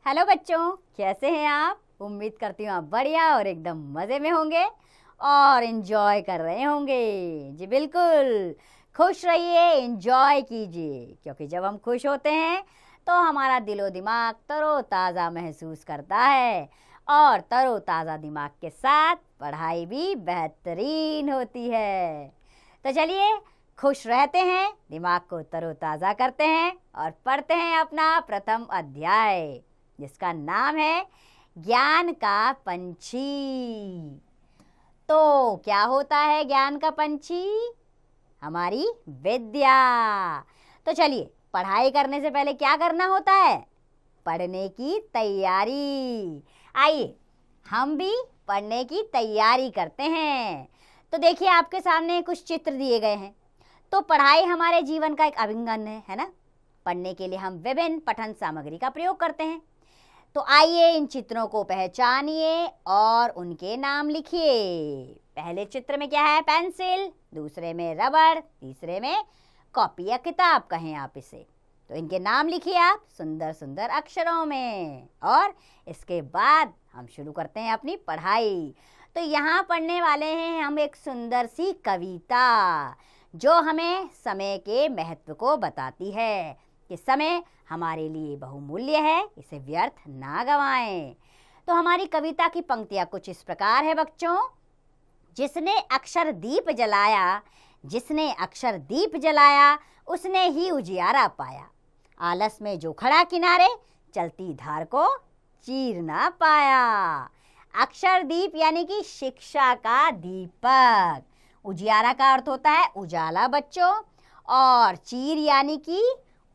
Hello बच्चों, कैसे हैं आप? उम्मीद करती हूँ आप बढ़िया और एकदम मज़े में होंगे और एंजॉय कर रहे होंगे। जी बिल्कुल, खुश रहिए, एंजॉय कीजिए, क्योंकि जब हम खुश होते हैं तो हमारा दिलो दिमाग तरोताज़ा महसूस करता है और तरोताज़ा दिमाग के साथ पढ़ाई भी बेहतरीन होती है। तो चलिए, खुश रहते हैं, दिमाग को तरोताज़ा करते हैं और पढ़ते हैं अपना प्रथम अध्याय, जिसका नाम है ज्ञान का पंछी। तो क्या होता है ज्ञान का पंछी? हमारी विद्या। तो चलिए, पढ़ाई करने से पहले क्या करना होता है? पढ़ने की तैयारी। आइए हम भी पढ़ने की तैयारी करते हैं। तो देखिए, आपके सामने कुछ चित्र दिए गए हैं। तो पढ़ाई हमारे जीवन का एक अभिन्न अंग है ना? पढ़ने के लिए हम विभिन्न पठन सामग्री का प्रयोग करते हैं। तो आइए इन चित्रों को पहचानिए और उनके नाम लिखिए। पहले चित्र में क्या है? पेंसिल, दूसरे में रबड़, तीसरे में कॉपी या किताब कहें आप इसे। तो इनके नाम लिखिए आप सुंदर सुंदर अक्षरों में, और इसके बाद हम शुरू करते हैं अपनी पढ़ाई। तो यहाँ पढ़ने वाले हैं हम एक सुंदर सी कविता, जो हमें समय के महत्व को बताती है कि समय हमारे लिए बहुमूल्य है, इसे व्यर्थ ना गंवाएं। तो हमारी कविता की पंक्तियाँ कुछ इस प्रकार है बच्चों। जिसने अक्षर दीप जलाया, जिसने अक्षर दीप जलाया, उसने ही उजियारा पाया। आलस में जो खड़ा किनारे, चलती धार को चीर ना पाया। अक्षर दीप यानी कि शिक्षा का दीपक। उजियारा का अर्थ होता है उजाला बच्चों, और चीर यानी कि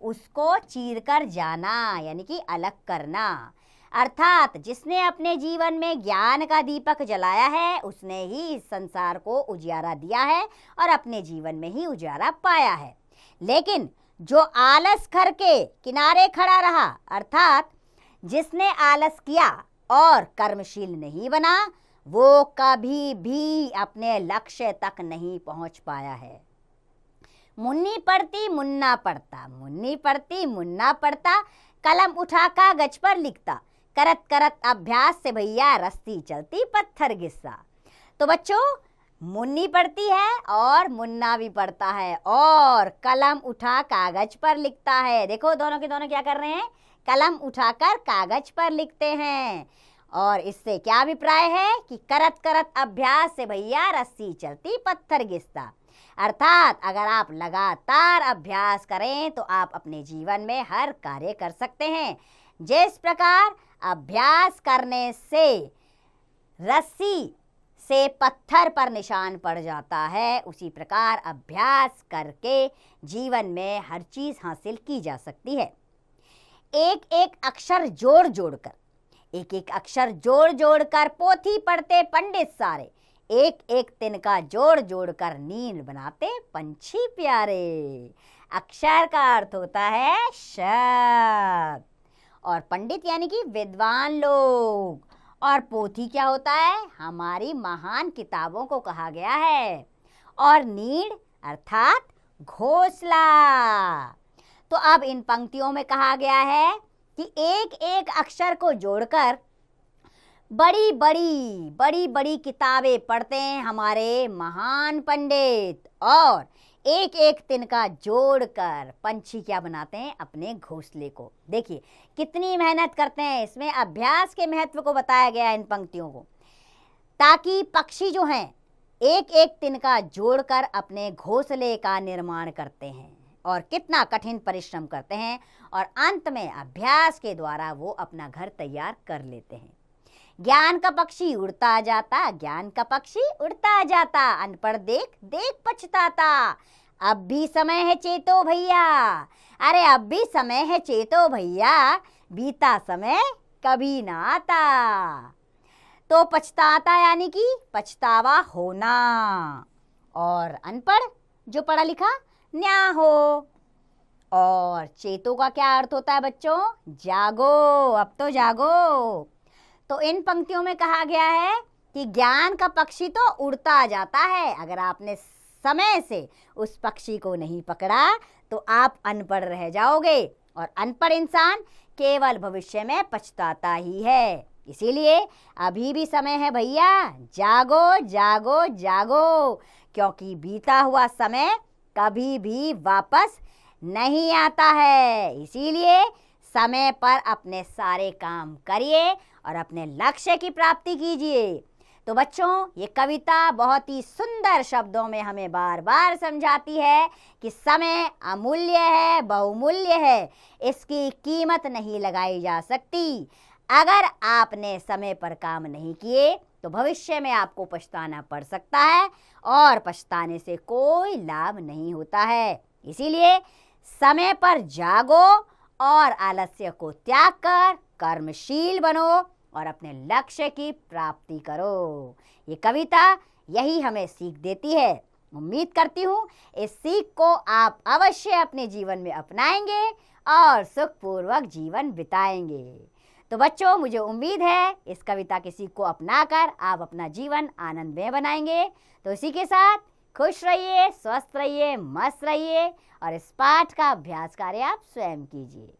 उसको चीर कर जाना, यानी कि अलग करना। अर्थात जिसने अपने जीवन में ज्ञान का दीपक जलाया है, उसने ही इस संसार को उजियारा दिया है और अपने जीवन में ही उजियारा पाया है। लेकिन जो आलस करके किनारे खड़ा रहा, अर्थात जिसने आलस किया और कर्मशील नहीं बना, वो कभी भी अपने लक्ष्य तक नहीं पहुंच पाया है। मुन्नी पढ़ती मुन्ना पढ़ता, मुन्नी पढ़ती मुन्ना पढ़ता, कलम उठा कागज पर लिखता, करत करत अभ्यास से भैया रस्सी चलती पत्थर घिसता। तो बच्चों, मुन्नी पढ़ती है और मुन्ना भी पढ़ता है और कलम उठा कागज पर लिखता है। देखो दोनों के दोनों क्या कर रहे हैं? कलम उठाकर कागज पर लिखते हैं। और इससे क्या अभिप्राय है कि करत करत अभ्यास से भैया रस्सी चलती पत्थर घिसता। अर्थात अगर आप लगातार अभ्यास करें तो आप अपने जीवन में हर कार्य कर सकते हैं। जिस प्रकार अभ्यास करने से रस्सी से पत्थर पर निशान पड़ जाता है, उसी प्रकार अभ्यास करके जीवन में हर चीज़ हासिल की जा सकती है। एक एक अक्षर जोड़ जोड़कर, एक एक अक्षर जोड़ जोड़कर पोथी पढ़ते पंडित सारे, एक एक तिनका जोड़ जोड़कर नींद बनाते पंछी प्यारे। अक्षर का अर्थ होता है शब्द, और पंडित यानी कि विद्वान लोग, और पोथी क्या होता है? हमारी महान किताबों को कहा गया है, और नीड अर्थात घोंसला। तो अब इन पंक्तियों में कहा गया है कि एक एक अक्षर को जोड़कर बड़ी बड़ी किताबें पढ़ते हैं हमारे महान पंडित, और एक एक तिनका जोड़कर पंछी क्या बनाते हैं? अपने घोंसले को। देखिए कितनी मेहनत करते हैं। इसमें अभ्यास के महत्व को बताया गया है इन पंक्तियों को, ताकि पक्षी जो हैं एक एक तिनका जोड़कर अपने घोंसले का निर्माण करते हैं, और कितना कठिन परिश्रम करते हैं, और अंत में अभ्यास के द्वारा वो अपना घर तैयार कर लेते हैं। ज्ञान का पक्षी उड़ता जाता, ज्ञान का पक्षी उड़ता जाता, अनपढ़ देख देख पछताता। अब भी समय है चेतो भैया, अरे अब भी समय है चेतो भैया, बीता समय कभी ना आता। तो पछताता यानी कि पछतावा होना, और अनपढ़ जो पढ़ा लिखा न्या हो। और चेतो का क्या अर्थ होता है बच्चों? जागो, अब तो जागो। तो इन पंक्तियों में कहा गया है कि ज्ञान का पक्षी तो उड़ता जाता है, अगर आपने समय से उस पक्षी को नहीं पकड़ा तो आप अनपढ़ रह जाओगे, और अनपढ़ इंसान केवल भविष्य में पछताता ही है। इसीलिए अभी भी समय है भैया, जागो जागो जागो, क्योंकि बीता हुआ समय कभी भी वापस नहीं आता है। इसीलिए समय पर अपने सारे काम करिए और अपने लक्ष्य की प्राप्ति कीजिए। तो बच्चों, ये कविता बहुत ही सुंदर शब्दों में हमें बार बार समझाती है कि समय अमूल्य है, बहुमूल्य है, इसकी कीमत नहीं लगाई जा सकती। अगर आपने समय पर काम नहीं किए तो भविष्य में आपको पछताना पड़ सकता है और पछताने से कोई लाभ नहीं होता है। इसीलिए समय पर जागो और आलस्य को त्याग कर कर्मशील बनो और अपने लक्ष्य की प्राप्ति करो। ये कविता यही हमें सीख देती है। उम्मीद करती हूँ इस सीख को आप अवश्य अपने जीवन में अपनाएंगे और सुखपूर्वक जीवन बिताएंगे। तो बच्चों, मुझे उम्मीद है इस कविता के सीख को अपनाकर आप अपना जीवन आनंदमय बनाएंगे। तो इसी के साथ खुश रहिए, स्वस्थ रहिए, मस्त रहिए और इस पाठ का अभ्यास कार्य आप स्वयं कीजिए।